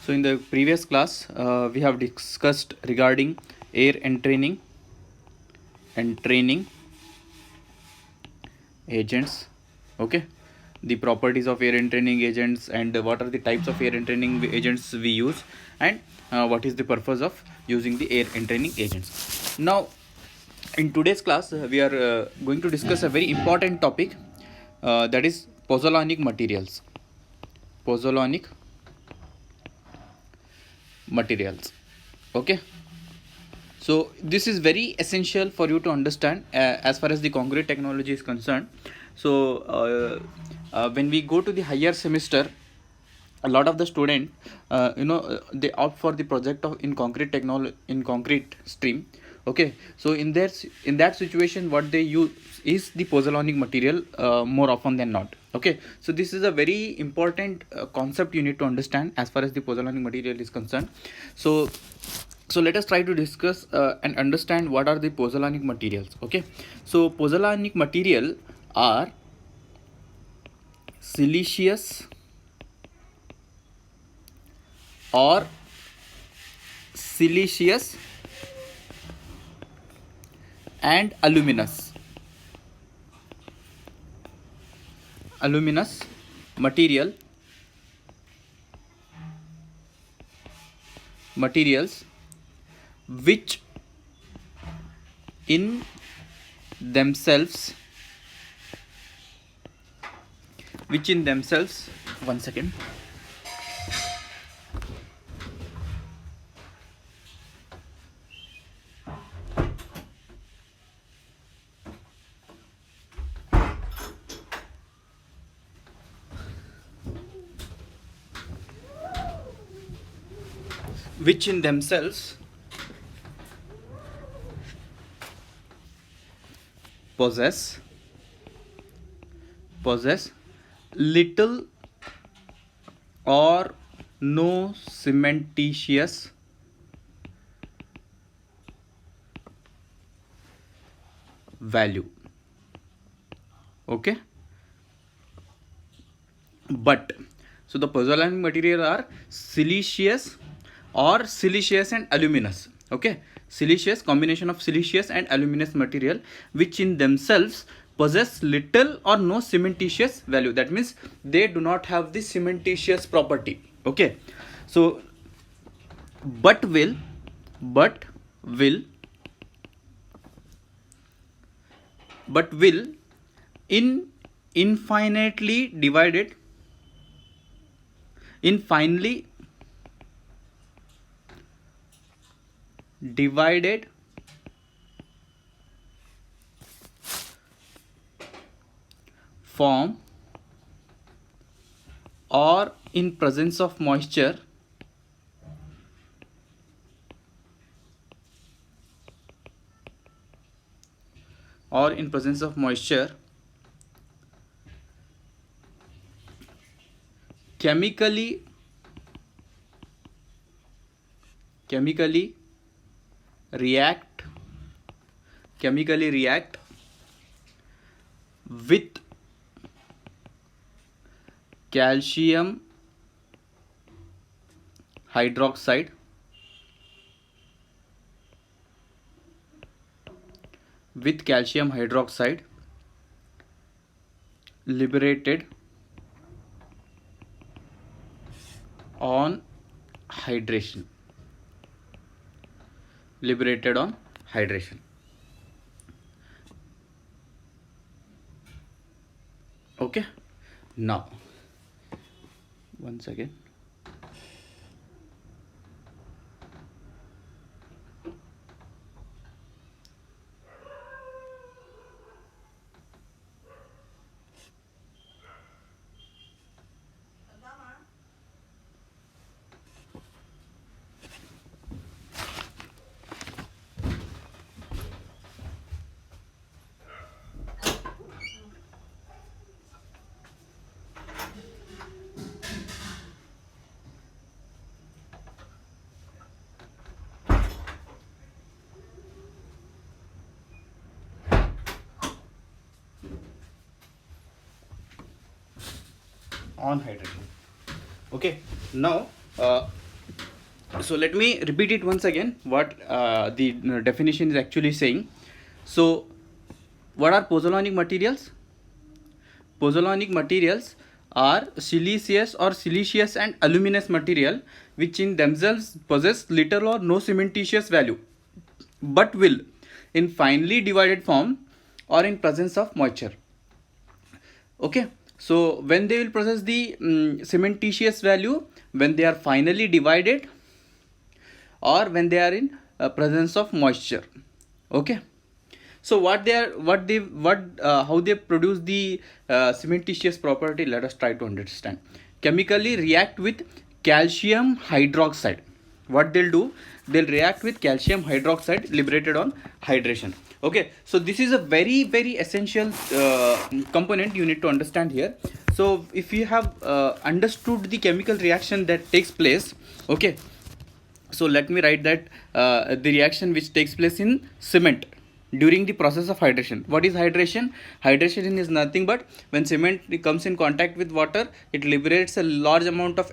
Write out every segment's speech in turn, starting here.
So in the previous class, we have discussed regarding air entraining agents. Okay, the properties of air entraining agents and what are the types of air entraining agents we use, and what is the purpose of using the air entraining agents. Now, in today's class, we are going to discuss a very important topic, that is pozzolanic materials. Pozzolanic materials. Okay, so this is very essential for you to understand as far as the concrete technology is concerned. So when we go to the higher semester, a lot of the student they opt for the project of in concrete technology, in concrete stream. Okay, so in that situation, what they use is the pozzolanic material more often than not. Okay, so this is a very important concept you need to understand as far as the pozzolanic material is concerned. So let us try to discuss and understand what are the pozzolanic materials. Okay, so pozzolanic material are siliceous or siliceous and aluminous materials which in themselves one second. Which in themselves possess little or no cementitious value. Okay, but so the pozzolanic material are siliceous and aluminous. Okay, siliceous, combination of siliceous and aluminous material which in themselves possess little or no cementitious value. That means they do not have the cementitious property. Okay, so but will in finely divided form or in presence of moisture chemically react with calcium hydroxide liberated on hydration. Okay, now one second. On hydration. Okay, now So let me repeat it once again what the definition is actually saying. So what are pozzolanic materials? Pozzolanic materials are siliceous and aluminous material which in themselves possess little or no cementitious value, but will in finely divided form or in presence of moisture. Okay, so when they will possess the cementitious value, when they are finally divided, or when they are in presence of moisture. Okay, so how they produce the cementitious property, let us try to understand. Chemically react with calcium hydroxide. What they'll do, they'll react with calcium hydroxide liberated on hydration. Okay, so this is a very essential component you need to understand here. So if you have understood the chemical reaction that takes place, okay, so let me write that the reaction which takes place in cement during the process of hydration. What is hydration? Hydration is nothing but when cement comes in contact with water, it liberates a large amount of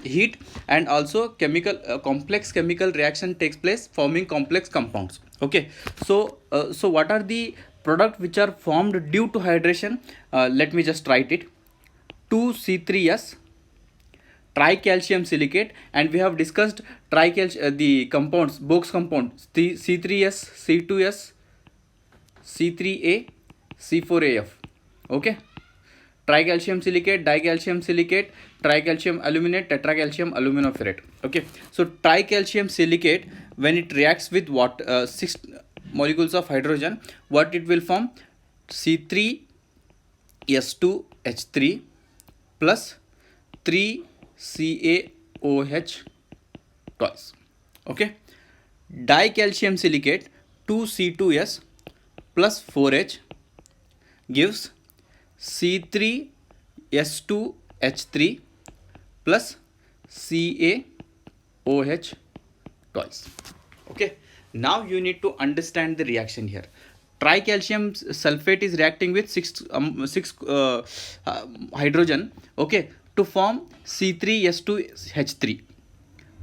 heat, and also complex chemical reaction takes place forming complex compounds. Okay, so what are the products which are formed due to hydration? Let me just write it. 2C3S tricalcium silicate, and we have discussed the compounds, Box compounds, the C3S, C2S, C3A, C4AF. Okay, tricalcium silicate, dicalcium silicate, tricalcium aluminate, tetracalcium aluminoferrate. Okay, so tricalcium silicate, when it reacts with 6 molecules of hydrogen, what it will form? C3S2H3 plus 3CaOH twice. Okay, dicalcium silicate 2C2S plus 4H gives C3S2H3 plus CaOH twice. Okay, now you need to understand the reaction here. Tricalcium sulfate is reacting with 6 hydrogen, okay, to form C3S2H3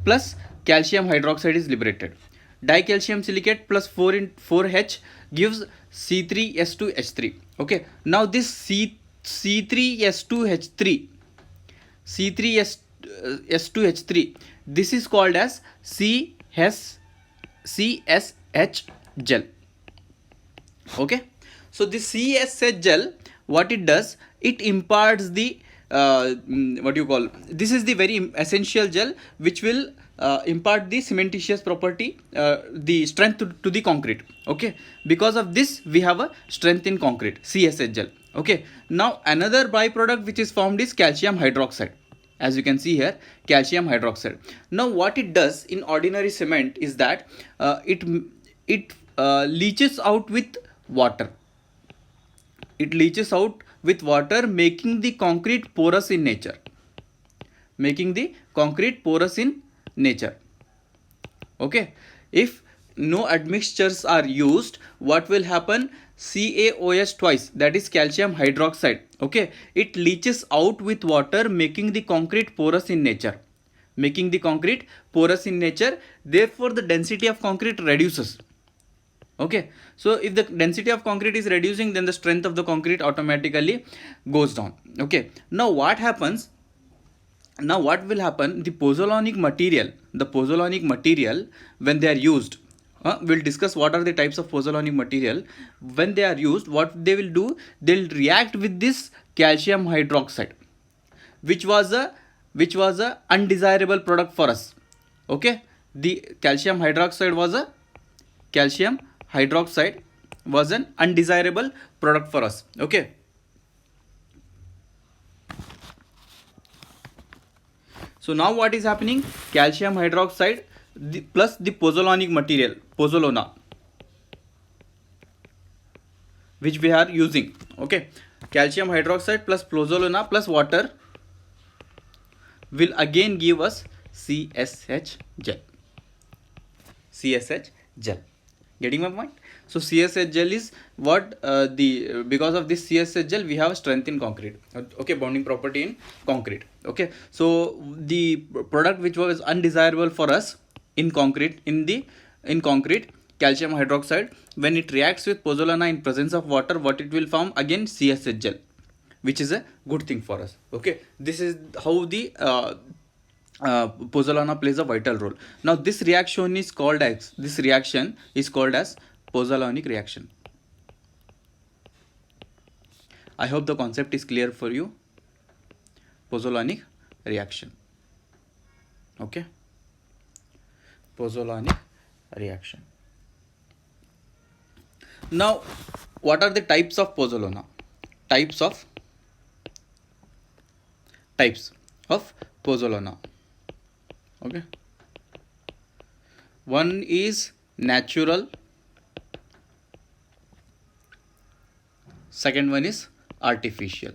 plus calcium hydroxide is liberated. Dicalcium silicate plus 4H gives C3S2H3. Okay, now this C3S2H3, C3S2H3, this is called as CSH gel. Okay, so the CSH gel, what it does, it imparts the this is the very essential gel which will impart the cementitious property, the strength to the concrete. Okay, because of this we have a strength in concrete, CSH gel. Okay, now another byproduct which is formed is calcium hydroxide. As you can see here, calcium hydroxide. Now what it does in ordinary cement is that it leaches out with water. It leaches out with water, making the concrete porous in nature. Okay, if no admixtures are used, what will happen? CaOH twice, that is calcium hydroxide. Okay, it leaches out with water, making the concrete porous in nature. Therefore the density of concrete reduces. Okay, so if the density of concrete is reducing, then the strength of the concrete automatically goes down. Okay, now what will happen? The pozzolanic material, when they are used, we'll discuss what are the types of pozzolanic material. When they are used, what they will do, they'll react with this calcium hydroxide, which was a undesirable product for us. Okay, the calcium hydroxide was an undesirable product for us. Okay, so now what is happening? Calcium hydroxide plus the pozzolanic material, pozzolana, which we are using. Okay, calcium hydroxide plus pozzolana plus water will again give us CSH gel. Getting my point? So CSH gel is what because of this CSH gel we have strength in concrete. Okay, bonding property in concrete. Okay, so the product which was undesirable for us in concrete, in concrete, calcium hydroxide, when it reacts with pozzolana in presence of water, what it will form again? CSH gel, which is a good thing for us. Okay, this is how the pozzolana plays a vital role. Now this reaction is called as pozzolanic reaction. I hope the concept is clear for you. Pozzolanic reaction. Okay, pozzolanic reaction. Now what are the types of pozzolana? Types of pozzolana. Okay, one is natural, second one is artificial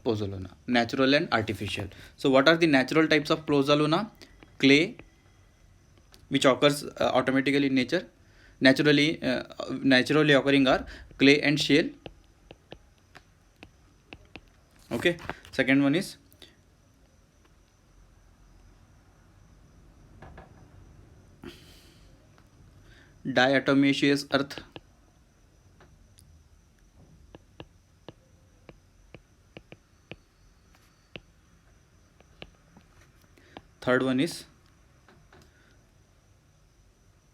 pozzolana. Natural and artificial. So what are the natural types of pozzolana? Clay, which occurs automatically in nature. Naturally occurring are clay and shale. Okay, second one is diatomaceous earth. Third one is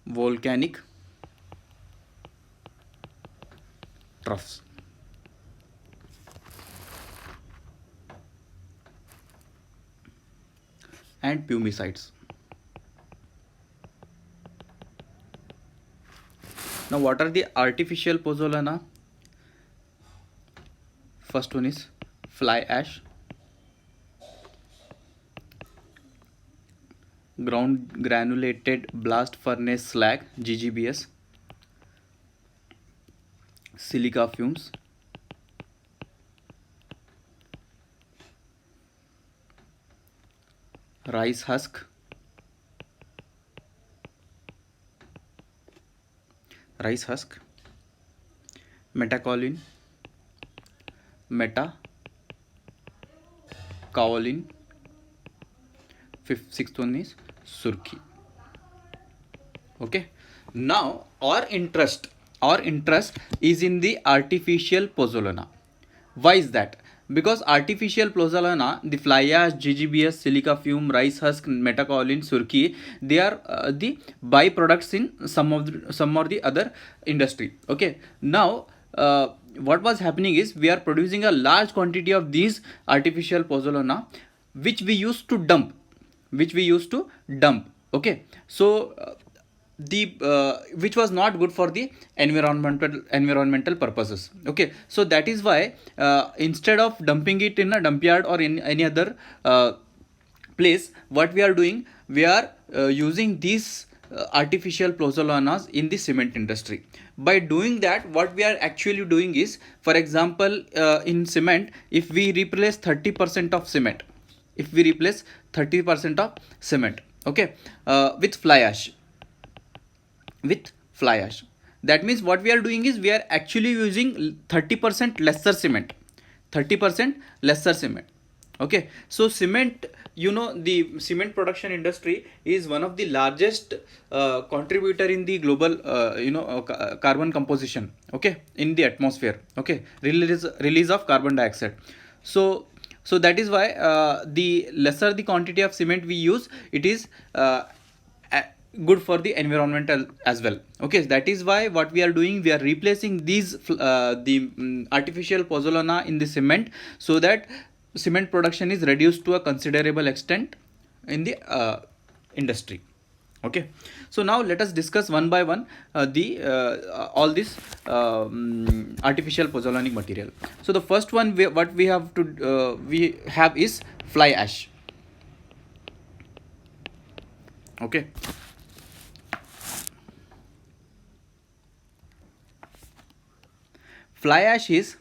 volcanic troughs. And pumicides. Now what are the artificial pozzolana? First one is fly ash, ground granulated blast furnace slag, GGBS, silica fumes, rice husk, metakaolin, sixth one is surki. Okay, now our interest is in the artificial pozzolana. Why is that? Because artificial pozzolana, the fly ash, GGBS, silica fume, rice husk, metakaolin, surki, they are the byproducts in some or the other industry. Okay, now what was happening is we are producing a large quantity of these artificial pozzolana, which we used to dump. Okay, so which was not good for the environmental purposes. Okay, so that is why instead of dumping it in a dump yard or in any other place, what we are doing, we are using these artificial pozzolanas in the cement industry. By doing that, what we are actually doing is, for example, in cement, if we replace 30% of cement, okay, with fly ash, that means what we are doing is we are actually using 30% lesser cement. Okay, so cement, the cement production industry is one of the largest contributor in the global carbon composition, okay, in the atmosphere. Okay, release of carbon dioxide. So that is why the lesser the quantity of cement we use, it is good for the environmental as well. Okay, that is why what we are doing, we are replacing these artificial pozzolana in the cement, so that cement production is reduced to a considerable extent in the industry. Okay, so now let us discuss one by one all this artificial pozzolanic material. So the first one what we have is fly ash. Okay, fly ash is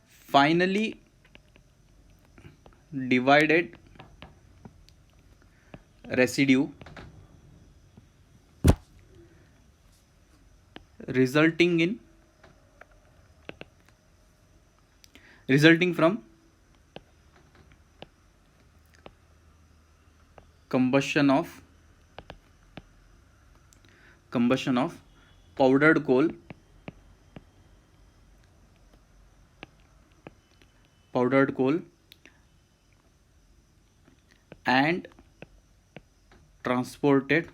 finally divided residue resulting from combustion of powdered coal and transported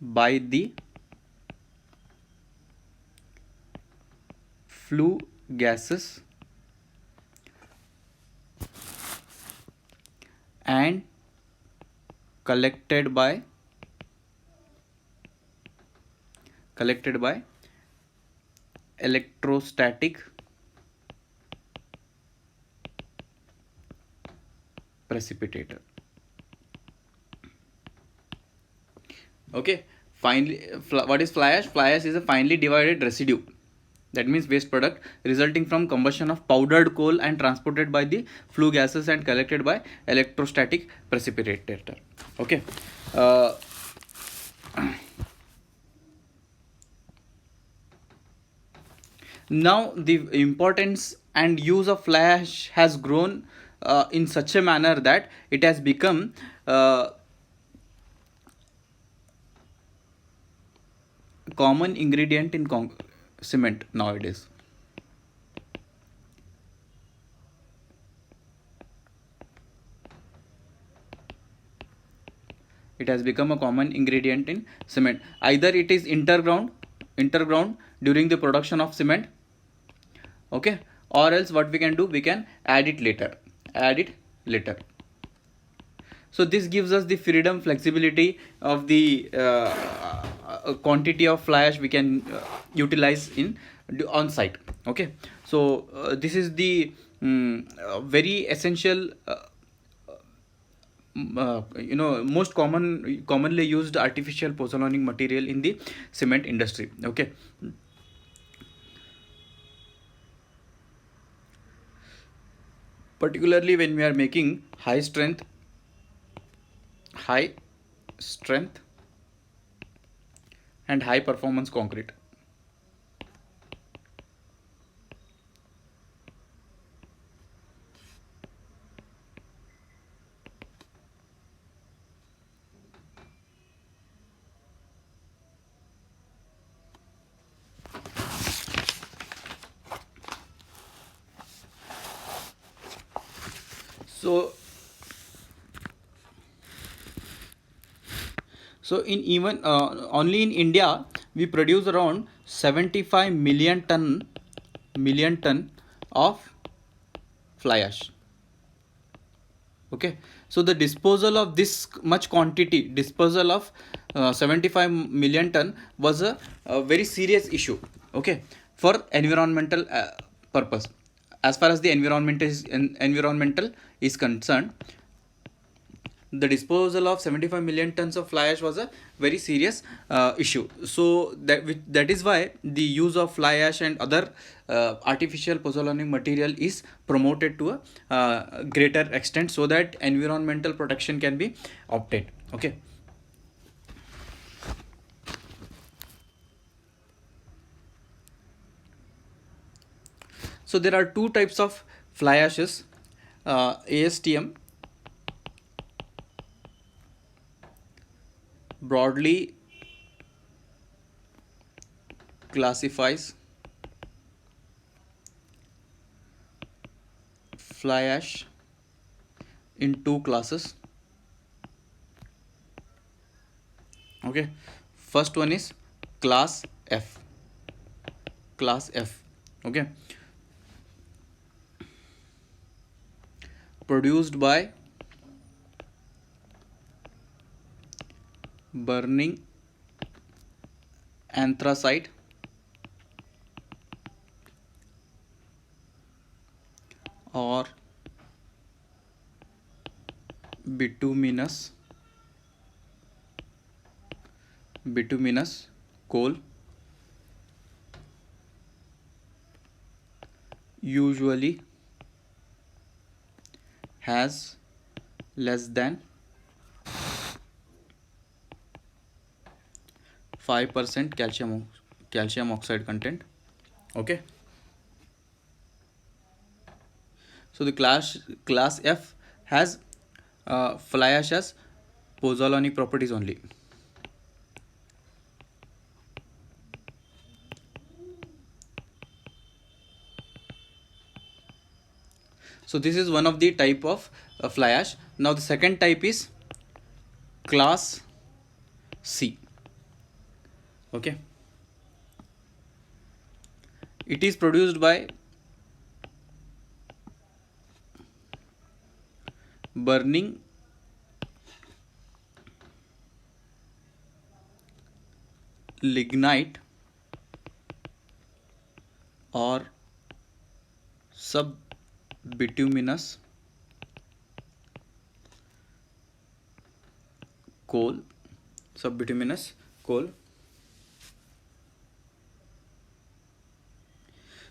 by the flue gases and collected by electrostatic precipitator. Okay, finally, what is fly ash? Fly ash is a finely divided residue, that means waste product resulting from combustion of powdered coal and transported by the flue gases and collected by electrostatic precipitator. Okay. Now the importance and use of fly ash has grown in such a manner that it has become common ingredient in cement nowadays. It has become a common ingredient in cement. Either it is interground during the production of cement, okay, or else what we can do, we can add it later. So this gives us the freedom, flexibility of the quantity of fly ash we can utilize on site. Okay, so this is the very essential most commonly used artificial pozzolan material in the cement industry. Okay, particularly when we are making high strength and high performance concrete. So in even only in India we produce around 75 million ton of fly ash. Okay, so the disposal of this much quantity, disposal of 75 million ton was a very serious issue. Okay, for environmental purpose. As far as the environmental is concerned, the disposal of 75 million tons of fly ash was a very serious issue. So that is why the use of fly ash and other artificial pozzolanic material is promoted to a greater extent, so that environmental protection can be obtained. Okay. So there are two types of fly ashes. ASTM broadly classifies fly ash in two classes. Okay, first one is class F. Okay, produced by burning anthracite or bituminous coal, usually has less than 5% calcium oxide content. Okay, so the class F has fly ash as pozzolanic properties only. So this is one of the type of fly ash. Now the second type is class C. Okay, it is produced by burning lignite or subbituminous coal. Subbituminous coal.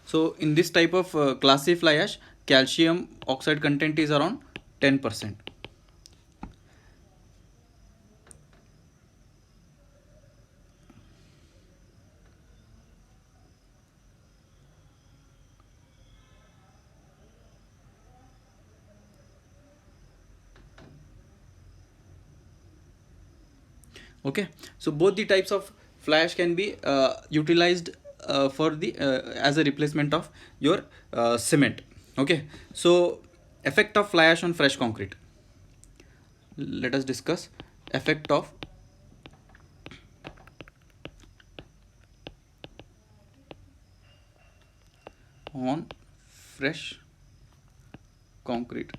So in this type of class C fly ash, calcium oxide content is around 10%. Okay, so both the types of fly ash can be utilized for the as a replacement of your cement. Okay, so effect of fly ash on fresh concrete. Let us discuss effect of on fresh concrete.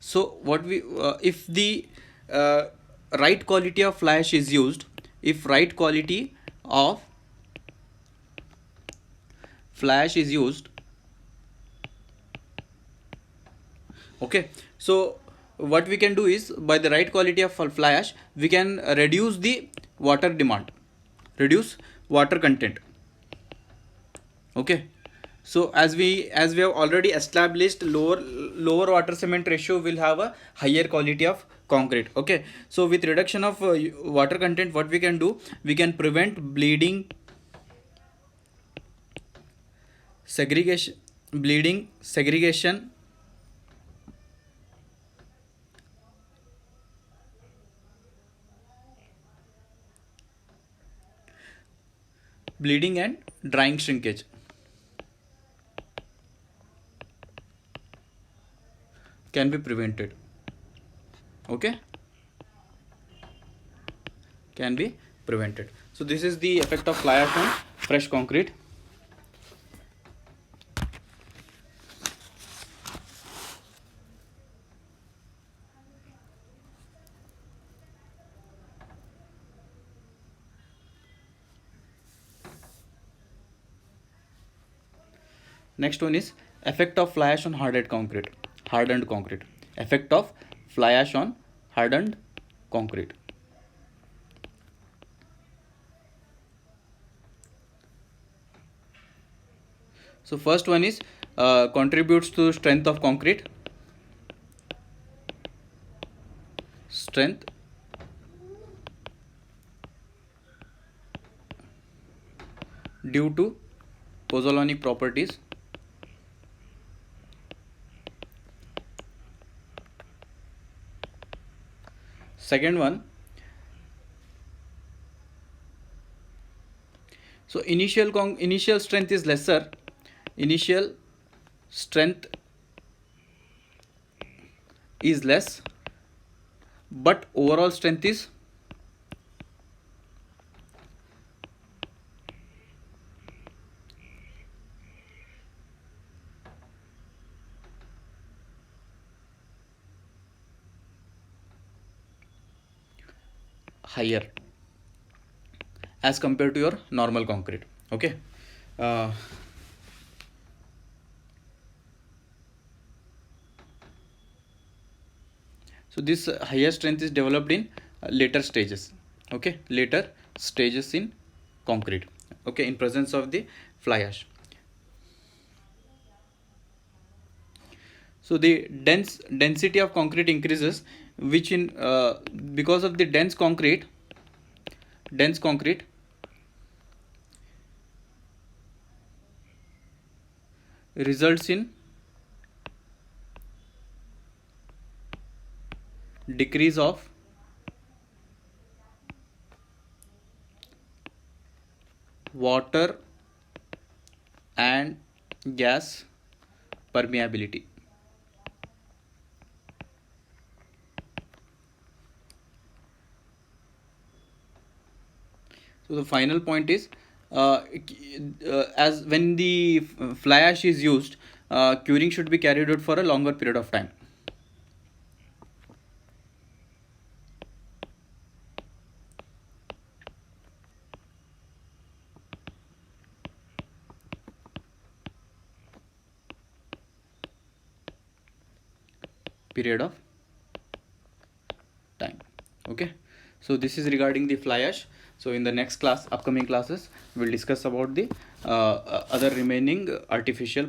So what we if the right quality of fly ash is used, if right quality of fly ash is used, okay, so what we can do is, by the right quality of fly ash, we can reduce the water demand, reduce water content. Okay, so as we have already established, lower water cement ratio will have a higher quality of concrete. Okay, so with reduction of water content, what we can do, we can prevent bleeding, segregation, bleeding and drying shrinkage. Can be prevented. Okay, can be prevented. So this is the effect of fly ash on fresh concrete. Next one is effect of fly ash on hardened concrete. Effect of fly ash on hardened concrete. So first one is contributes to strength of concrete. Strength due to pozzolanic properties. Second one, so initial strength is lesser. Initial strength is less, but overall strength is higher as compared to your normal concrete. Okay, so this higher strength is developed in later stages. Okay, later stages in concrete. Okay, in presence of the fly ash. So the density of concrete increases, which in because of the dense concrete results in decrease of water and gas permeability. So the final point is, as when the fly ash is used, curing should be carried out for a longer period of time. Period of time. Okay, so this is regarding the fly ash. So in the next class, upcoming classes, we'll discuss about the other remaining artificial